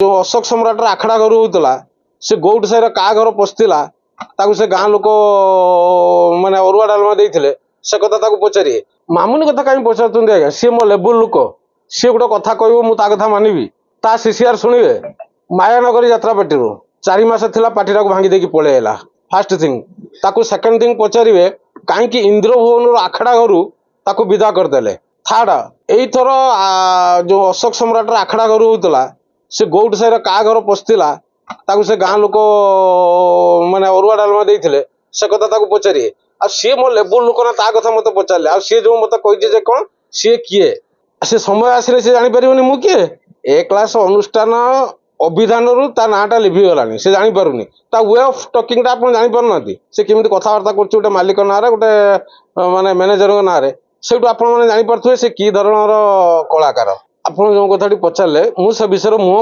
जो अशोक सम्राट आखड़ा घर होता से गौट साई क्या घर पशिला से गाँ लोक माने अरुआ डालमा देते से कथा पचारे मामुनी कथा कहीं पचार आज्ञा सी मो लेवल लोक सी गोटे कथा कह मुझे कथा मानवी ता सीसीआर शुणे मायानगरी यात्रा पार्टी 4 मास थिला पार्टी भांगी देकी पलैला फास्ट थिंग ताकू सेकंड थिंग पचारे कहीं इंद्रभुवन आखड़ा घर ताकू विदा करदे थर्ड एथर जो अशोक सम्राट आखड़ा घर होता से गौट साई क्या घर पशिला से गाँ लोक माने अरुआ डालमा देते से कथा पचारे आ सी मो लेवल लोक ना ता कथा मत पचारे आ सी जो मत कही कौन सी किए से समय आसिले से जापर मु किए ए क्लास अनुष्ठान अभिधान रु ता नाटा लिभिगलानी से जापर वे ऑफ टॉकिंग आप जापर से केमी कथबार्ता कर मालिक ना गोटे माने मैनेजर ना से आप जापर से कि धरण कलाकार आप जो कथा पचारे मुझे विषय मुह